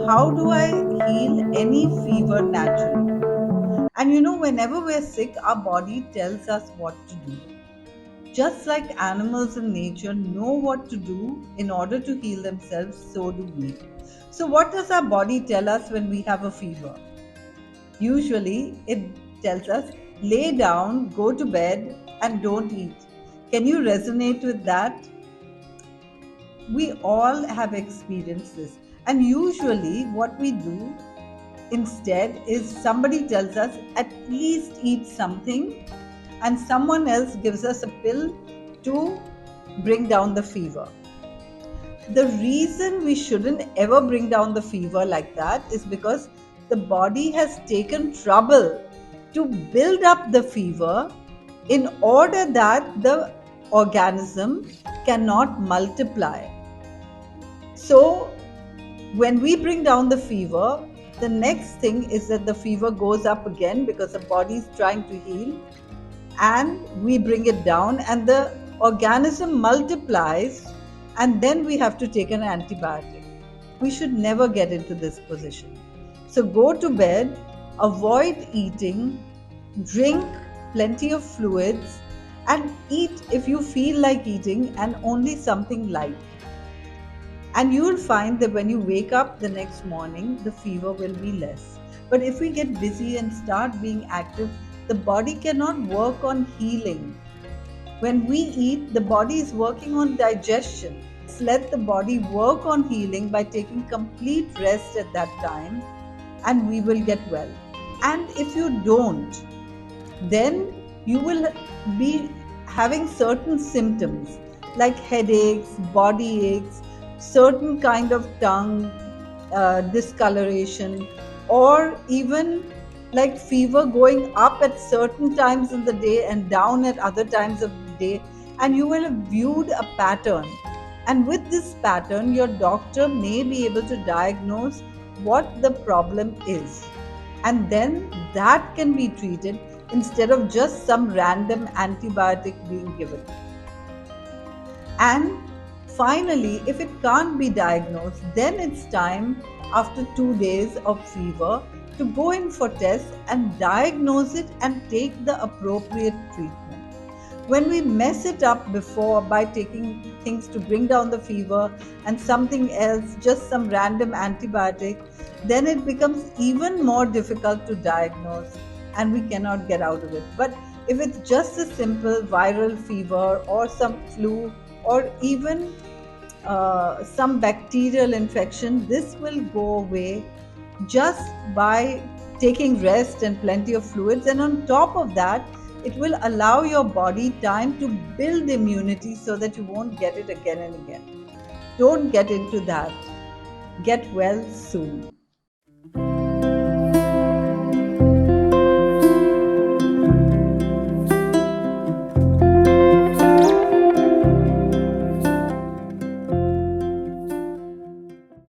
how do I heal any fever naturally? And whenever we're sick, our body tells us what to do. Just like animals in nature know what to do in order to heal themselves, so do we. So, what does our body tell us when we have a fever? Usually, it tells us lay down, go to bed, and don't eat. Can you resonate with that? We all have experienced this. And usually, what we do instead is somebody tells us at least eat something, and someone else gives us a pill to bring down the fever. The reason we shouldn't ever bring down the fever like that is because the body has taken trouble to build up the fever in order that the organism cannot multiply. So, when we bring down the fever, the next thing is that the fever goes up again because the body is trying to heal, and we bring it down, and the organism multiplies, and then we have to take an antibiotic. We should never get into this position. So go to bed, avoid eating, drink plenty of fluids, and eat if you feel like eating, and only something light. And you will find that when you wake up the next morning, the fever will be less. But if we get busy and start being active, the body cannot work on healing. When we eat, the body is working on digestion. Let the body work on healing by taking complete rest at that time, and we will get well. And if you don't, then you will be having certain symptoms like headaches, body aches, certain kind of tongue discoloration, or even like fever going up at certain times in the day and down at other times of the day, and you will have viewed a pattern. And with this pattern, your doctor may be able to diagnose what the problem is, and then that can be treated instead of just some random antibiotic being given. And finally, if it can't be diagnosed, then it's time after 2 days of fever to go in for tests and diagnose it and take the appropriate treatment. When we mess it up before by taking things to bring down the fever and something else, just some random antibiotic, then it becomes even more difficult to diagnose and we cannot get out of it. But if it's just a simple viral fever or some flu or even some bacterial infection, this will go away just by taking rest and plenty of fluids. And on top of that, it will allow your body time to build immunity so that you won't get it again and again. Don't get into that. Get well soon.